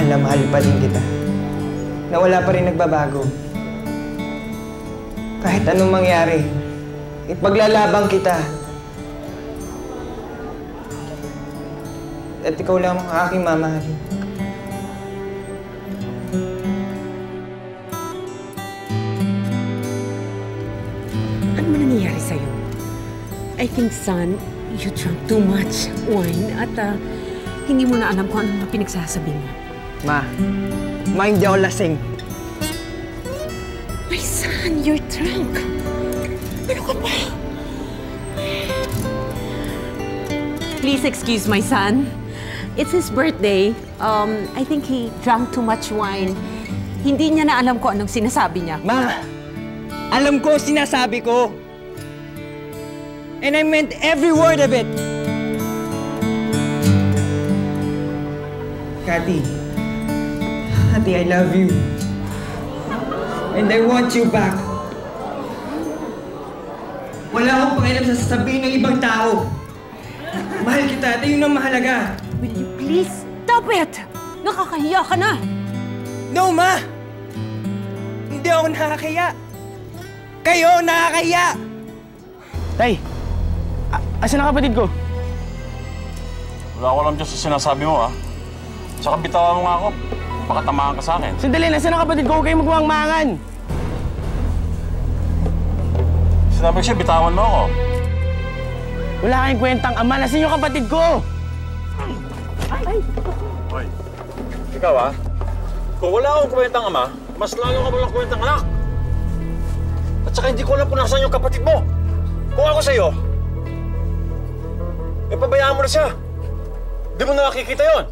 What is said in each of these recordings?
na mahal pa rin kita. Na wala pa rin nagbabago. Kahit anong mangyari, ipaglalabang kita. At ikaw lang ang aking mamahalin. Ano man nangyayari sa'yo? I think, son, you drank too much wine at hindi mo na alam kung anong pinagsasabi mo. Ma, hindi ako lasing. My son, you're drunk. Ano ka ba? Please excuse my son. It's his birthday. I think he drank too much wine. Hindi niya na alam kung anong sinasabi niya. Ma, alam ko sinasabi ko. And I meant every word of it. Kathy, I love you. And I want you back. Wala akong pakialam sa sasabihin ng ibang tao. Mahal kita at yun ang mahalaga. Will you please stop it? Nakakahiya ka na. No, Ma! Hindi ako nakakahiya. Kayo nakakahiya! Tay! Asan ang kapatid ko? Wala ko alam dyan sa sinasabi mo, ha? Tsaka bitawan mo nga ako. Baka tamaan ka sa akin. Sandali, nasaan ang kapatid ko? Huwag kayong magmangmangan. Sinabi ko siya, bitawan mo ako. Wala kayong kwentang ama. Nasaan yung kapatid ko? Hoy, ikaw, ha? Kung wala akong kwentang ama, mas lalo ka walang kwentang anak. At saka hindi ko alam kung nasaan yung kapatid mo. Kung ako sa'yo, pabayaan mo na siya. Di mo na nakikita yon.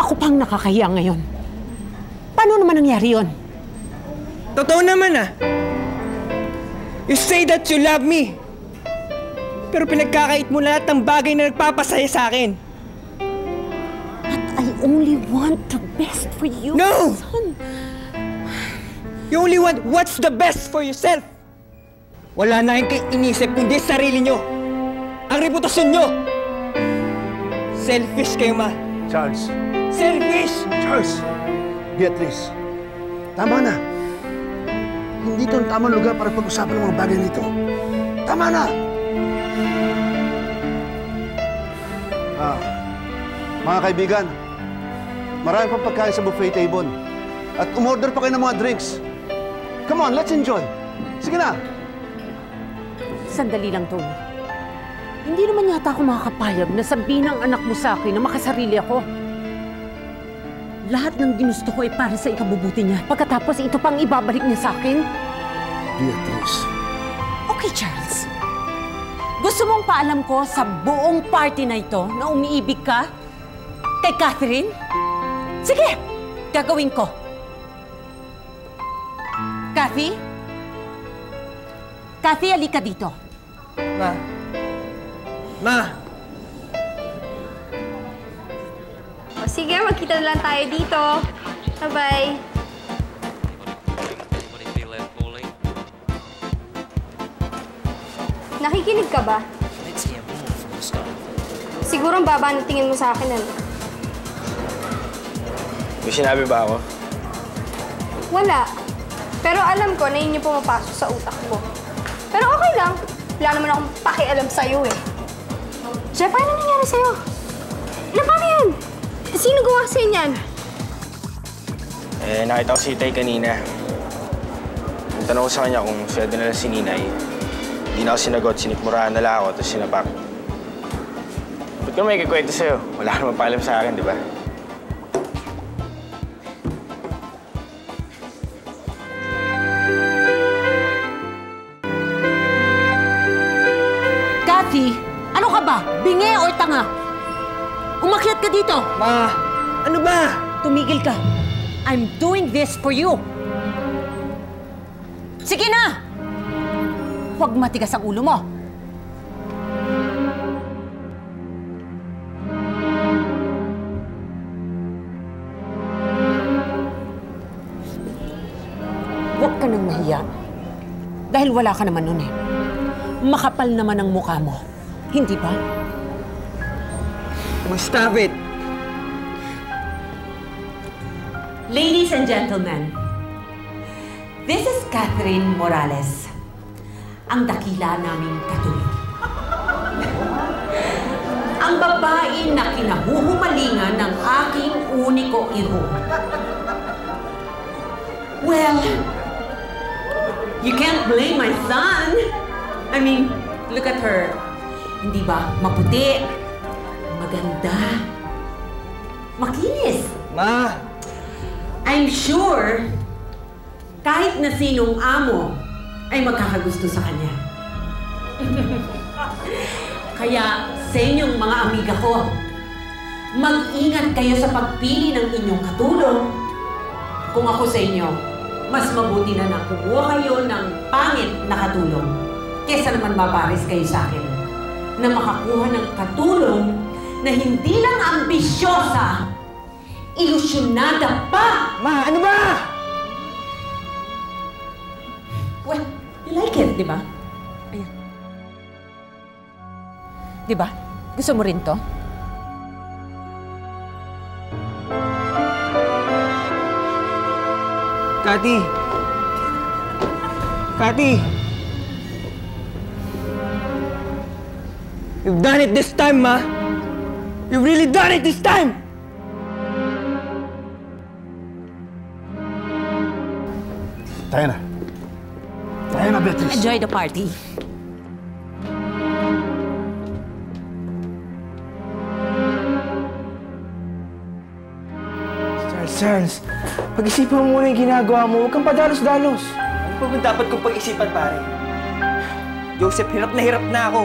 Ako pang nakakahiya ngayon. Paano naman nangyari yon? Totoo naman, ah. You say that you love me. Pero pinagkakait mo lahat ng bagay na nagpapasaya sa akin. But I only want the best for you, No! son. You only want what's the best for yourself. Wala na kayong inisip kundi sarili nyo. Ang reputasyon nyo. Selfish kayo, Ma. Charles. Selfish! Charles! Beatrice, tama na. Hindi ito ang tamang lugar para pag-usapan ng mga bagay nito. Tama na! Mga kaibigan, marami pang pagkain sa buffet table. At umorder pa kayo ng mga drinks. Come on, let's enjoy. Sige na. Sandali lang, Tony. Hindi naman yata ako makakapayag na sabihin ng anak mo sa akin na makasarili ako. Lahat ng ginusto ko ay para sa ikabubuti niya. Pagkatapos ito pang ibabalik niya sa akin. Beatrice. Okay, Charles. Gusto mong paalam ko sa buong party na ito na umiibig ka kay Catherine? Sige, gagawin ko. Kathy? Kathy, halika dito. Ma! O sige, magkita na lang tayo dito. Bye-bye. Nakikinig ka ba? Siguro ang baba ng tingin mo sa akin, ano? May sinabi ba ako? Wala. Pero alam ko na yun yung pumapasok sa utak mo. Pero okay lang. Wala naman akong pakialam sa'yo eh. Jeff, ano nangyari sa'yo? Paano yan? Sino gawa sa'yo niyan? Nakita ko si Tay kanina. Ang tanong ko sa kanya kung sweldo na lang si Ninay. Hindi na ako sinagot, sinikmurahan na lang ako, tapos sinapak. Ba't ko may kikwento sa'yo? Wala ka naman paalam sa akin, di ba? Kathy, ano ka ba? Bingi or tanga? Umakyat ka dito! Ma! Ano ba? Tumigil ka. I'm doing this for you. Sige na! Huwag matigas ang ulo mo. Huwag ka nang mahiya. Dahil wala ka naman nun eh. Makapal naman ang mukha mo. Hindi ba? Stop it! Ladies and gentlemen, this is Catherine Morales, ang dakila naming Katulik. Ang babae na kinahuhumalingan ng aking uniko iho. Well, you can't blame my son. I mean, look at her. Hindi ba maputi, maganda, makinis? Ma! I'm sure kahit na sinong amo ay magkakagusto sa kanya. Kaya sa inyong mga amiga ko, mag-ingat kayo sa pagpili ng inyong katulong. Kung ako sa inyo, mas mabuti na kumuha kayo ng pangit na katulong kesa naman maparis kayo sa akin na makakuha ng katulong na hindi lang ambisyosa, ilusyonada pa! Ma, ano ba? Well, you like it, di ba? Ayan. Di ba? Gusto mo rin to? Cathy! Cathy! You've done it this time, Ma! You've really done it this time! Tayo na. Tayo na, Beatrice. Enjoy the party. Charles, pag-isipan mo muna yung ginagawa mo. Huwag kang padalos-dalos. Ano pa ba dapat kong pag-isipan, pare? Joseph, hirap na ako.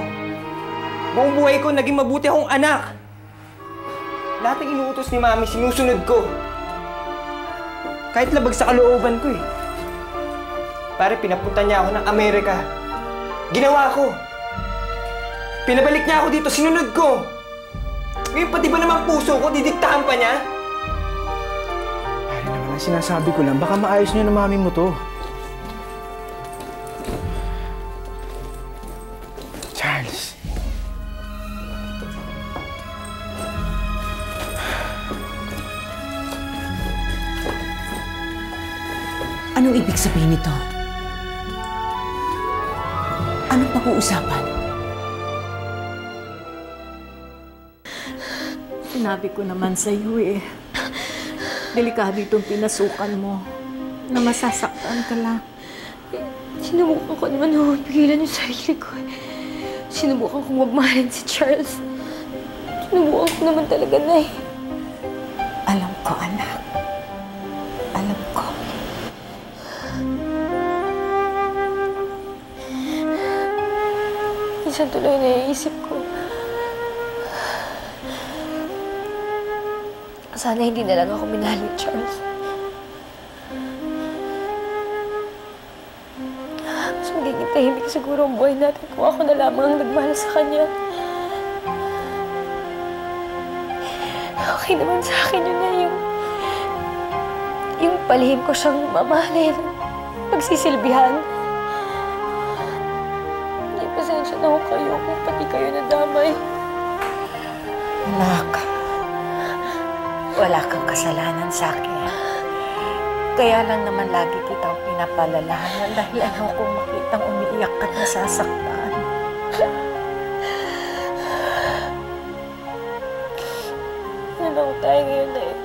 Buong buhay ko, naging mabuti akong anak. Lahat ng inuutos ni Mami, sinusunod ko. Kahit labag sa kalooban ko eh. Pare, pinapunta niya ako ng Amerika. Ginawa ko. Pinabalik niya ako dito, sinunod ko. Ngayon, pati ba naman puso ko, didiktahan pa niya? Pare naman, ang sinasabi ko lang, baka maayos niyo na Mami mo to. Charles. Anong ibig sabihin nito? Anong pag-uusapan? Sinabi ko naman sa iyo eh. Delikado itong pinasukan mo. Na masasaktan ka lang. Sinubukan ko naman humipigilan yung sarili ko. Sinubukan kong magmahalin si Charles. Sinubukan ko naman talaga na eh. Alam ko, anak. Alam ko. Minsan tuloy naiisip ko. Sana hindi na lang ako minahal ni Charles. Mas magiging tahimik siguro ang buhay natin kung ako na lamang ang nagmahal sa kanya. Okay naman sa akin yun na yung palihim ko siyang mamahalin. Pagsisilbihan. Hindi, pasensya na ako kayo kung pati kayo nadamay. Anak, wala kang kasalanan sa akin. Kaya lang naman lagi kitang pinapalalahanan dahil ayaw kong makitang umiiyak at nasasaktan. Ano lang tayo ngayon na eh.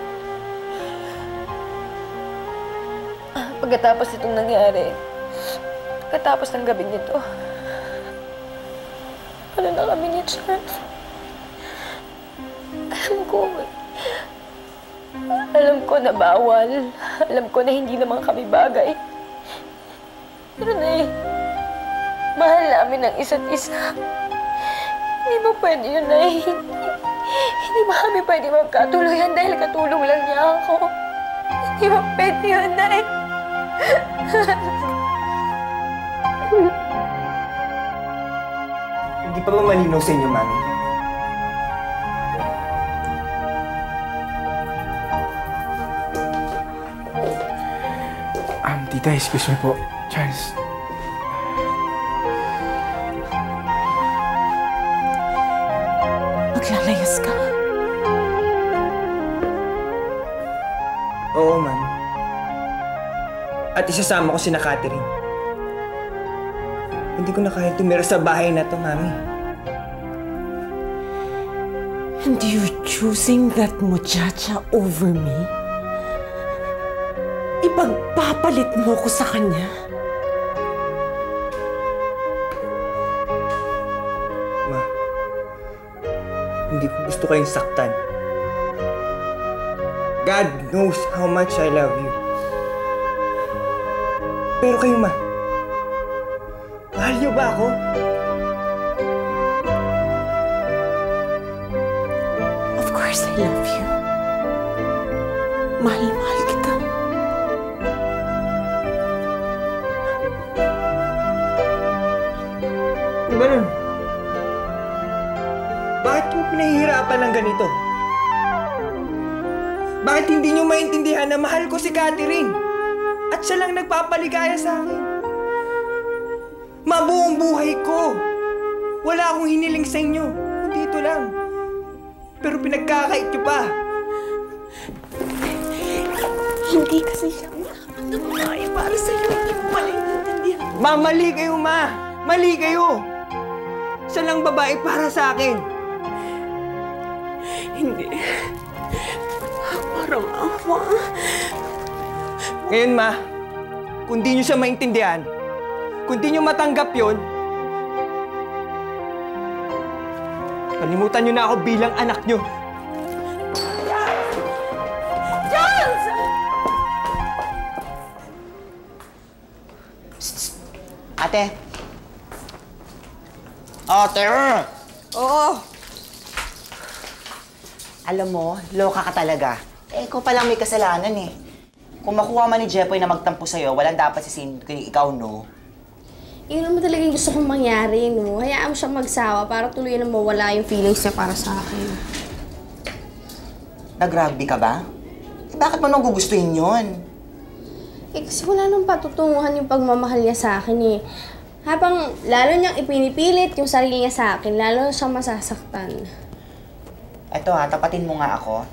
Pagkatapos itong nangyari, pagkatapos ng gabing nito, ano na kami ni Charles? Alam ko na bawal. Alam ko na hindi naman kami bagay. Pero na mahal namin ang isa't isa. Hindi ba pwede yun, Nay? Hindi ba kami pwede magkatuluyan dahil katulong lang niya ako? Hindi ba pwede yun, Nay? Hindi pa ba malinaw sa inyo, Mami? Tita, excuse me po. Charles. maglalayas ka. Oo, ma'am. At isasama ko si Catherine. Hindi ko na kaya tumira sa bahay na to, Mami. And you're choosing that muchacha over me? Ipagpapalit mo ko sa kanya? Ma, hindi ko gusto kayong saktan. God knows how much I love you. Pero kayo, Ma, mahal niyo ba ako? Of course I love you. Mahal na mahal kita. Kung ganun, bakit mo pinahihirapan ng ganito? Bakit hindi niyo maintindihan na mahal ko si Catherine? At siya lang nagpapaligaya sa akin. Mabuong buhay ko. Wala akong hiniling sa inyo. Kundi ito lang. Pero pinagkakait niyo pa. Hindi kasi siya nakakapagay para sa'yo. Hindi mo pala intindihan. Ma, mali kayo, Ma. Mali kayo. Siya lang babae para sa akin. Hindi. Parang awa. Ngayon, Ma, kung di niyo siya maintindihan, kung di niyo matanggap yon, kalimutan niyo na ako bilang anak niyo. Charles! Ate! Ate! Oo. Alam mo, loka ka talaga. Eh, ikaw palang may kasalanan eh. Kung makuha man ni Jepoy na magtampo sa'yo, walang dapat sisihin kay ikaw, no? Yun naman talaga yung gusto kong mangyari, no? Hayaan mo siyang magsawa para tuloy na mawala yung feelings niya para sa akin. Nag-rugby ka ba? Eh, bakit mo nang gugustuhin yun? Eh, kasi wala nang patutunguhan yung pagmamahal niya sa akin, eh. Habang lalo niyang ipinipilit yung sarili niya sa akin, lalo siyang masasaktan. Eto ha, tapatin mo nga ako.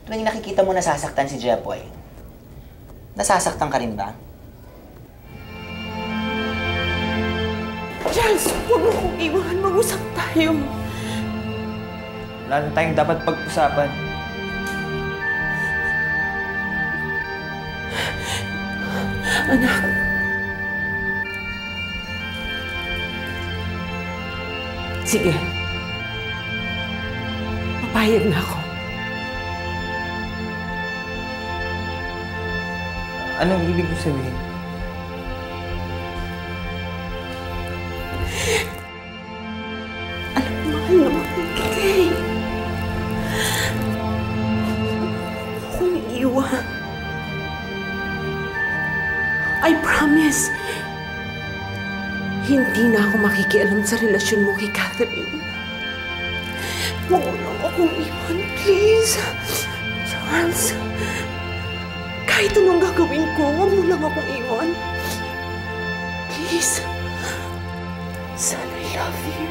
Tuwing nakikita mo nasasaktan si Jepoy, nasasaktan ka rin ba? Charles, huwag mo kong iwan. Mag-usap tayo. Wala na tayong dapat pag-usapan. Anak. Sige. Papayag na ako. Anong ibig mo sabihin? Alam mo, mahal na mahal kita eh. Huwag akong iiwan. I promise. Hindi na ako makikialam sa relasyon mo kay Catherine. Huwag mo lang akong iwan, please. Charles. Kahit anong gagawin ko, huwag mo lang akong iwan. Please. Son, I love you.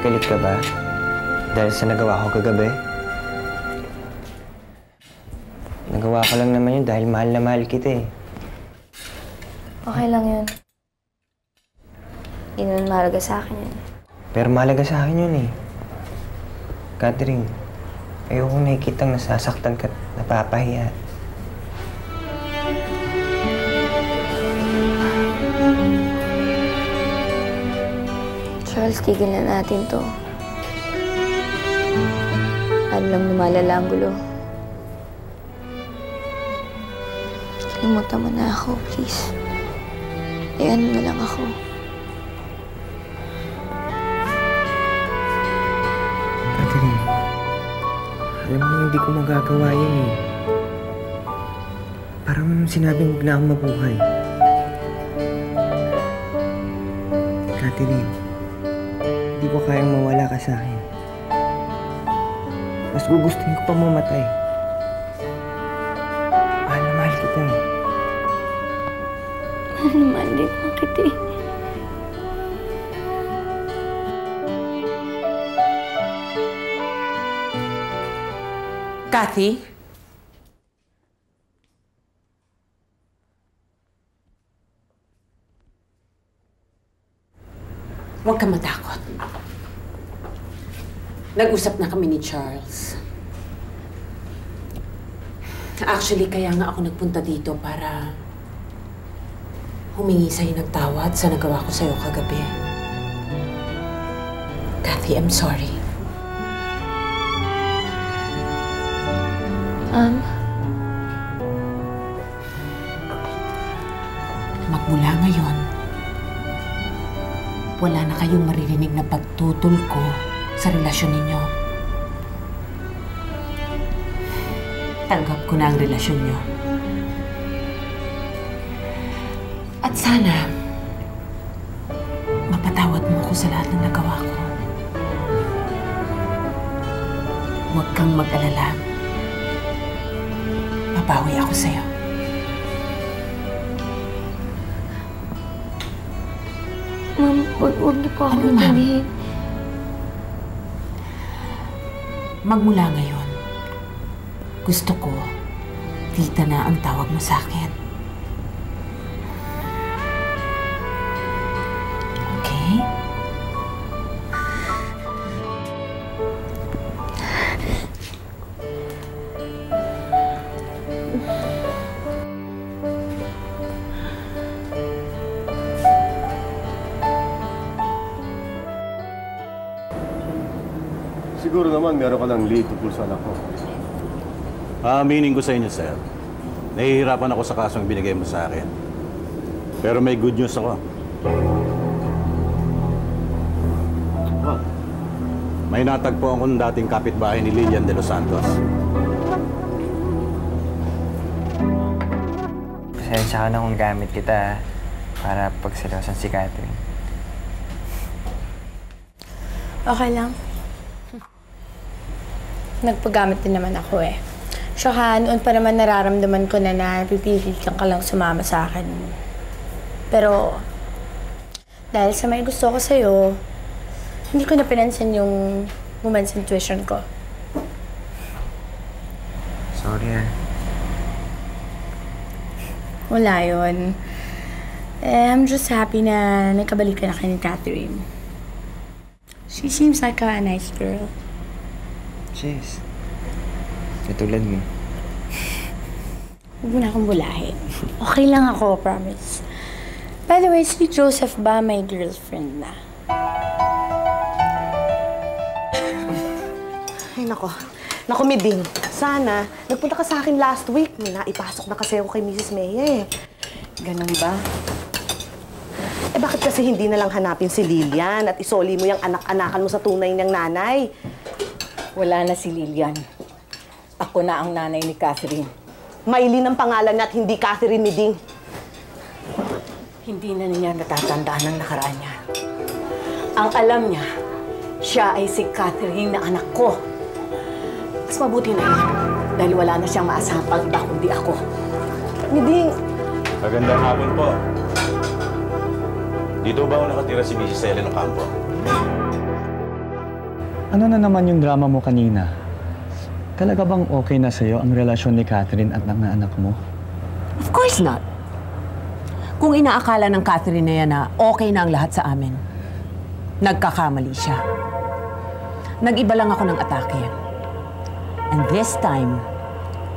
Galit ka ba? Dahil sa nagawa ko kagabi? Nagawa ko lang naman yun dahil mahal na mahal kita eh. Okay lang yun. Hindi naman mahalaga sa akin yun. Pero mahalaga sa akin yun eh. Catherine, ayoko nakikitang nasasaktan ka at napapahiya. Charles, tigil na natin to. Ano lang lumalala ang gulo. Kalimutan mo na ako, please. Ayan mo lang ako. Catherine, alam mo hindi ko magagawa yun eh. Parang sinabing huwag na akong mabuhay. Catherine, Hindi ko kayang mawala ka sa akin. Mas gugustuhin ko pa mamatay. Mahal na mahal kita. Mahal naman din mo kita eh. Kathy? Huwag ka matakot. Nag-usap na kami ni Charles. Actually, kaya nga ako nagpunta dito para humingi sa'yo ng tawad sa nagawa ko sa'yo kagabi. Kathy, I'm sorry. Magmula ngayon, wala na kayong maririnig na pagtutol ko sa relasyon ninyo. Tanggap ko na ang relasyon nyo. At sana, mapatawad mo ko sa lahat ng nagawa ko. Huwag kang mag-alala. Babawi ako sa'yo. Ma'am, huwag niyo po ako intindihin. Magmula ngayon, gusto ko, tita na ang tawag mo sa akin. Okay? Siguro naman meron ka ng lead tungkol sa anak ko. Aaminin ko sa inyo, sir. Nahihirapan ako sa kasong binigay mo sa akin. Pero may good news ako. What? May natagpo akong dating kapitbahay ni Lilian de los Santos. Pasensya ka na kung gamit kita para pagseryosan si Catherine. Okay lang. Nagpagamit din naman ako eh. Saka noon pa naman nararamdaman ko na napipilit ka lang sumama sa akin. Pero dahil sa may gusto ko sa'yo, hindi ko na pinansin yung woman's intuition ko. Sorry ah. Wala yun. I'm just happy na nakabalik ka na kay Catherine. She seems like a nice girl. Jess. Katulad mo. Huwag mo na akong bulahin. Okay lang ako, promise. By the way, si Joseph ba may girlfriend na? Ay, nako. Naku, Miding. Sana, nagpunta ka sa akin last week. May naipasok na kasi ako kay Mrs. Maya eh. Ganun ba? Eh, bakit kasi hindi na lang hanapin si Lilian at isoli mo yung anak-anakan mo sa tunay niyang nanay? Wala na si Lilian. Ako na ang nanay ni Catherine. Maylin ang pangalan niya at hindi Catherine Miding. Hindi na niya natatandaan ang nakaraan niya. Ang alam niya, siya ay si Catherine na anak ko. Mas mabuti na yun, dahil wala na siyang maasahang pang iba kundi ako. Miding! Magandang hapon po. Dito ba ako nakatira si Mrs. Helen Ocampo? Ano na naman yung drama mo kanina? Talaga bang okay na sa'yo ang relasyon ni Catherine at ng anak mo? Of course not. Kung inaakala ng Catherine na yan na okay na ang lahat sa amin, nagkakamali siya. Nag-iba lang ako ng atake. And this time,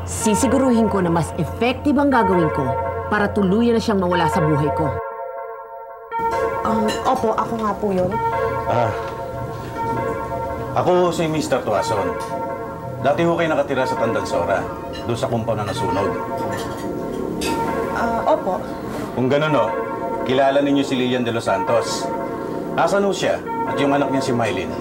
sisiguruhin ko na mas effective ang gagawin ko para tuluyan na siyang mawala sa buhay ko. Opo, ako nga po yun. Ako si Mr. Tuason. Dati ho kayo nakatira sa Tandansora, doon sa compound na nasunog. Opo. Kung gano'n o, kilala ninyo si Lilian de los Santos. Asan ho siya at yung anak niya si Mylene?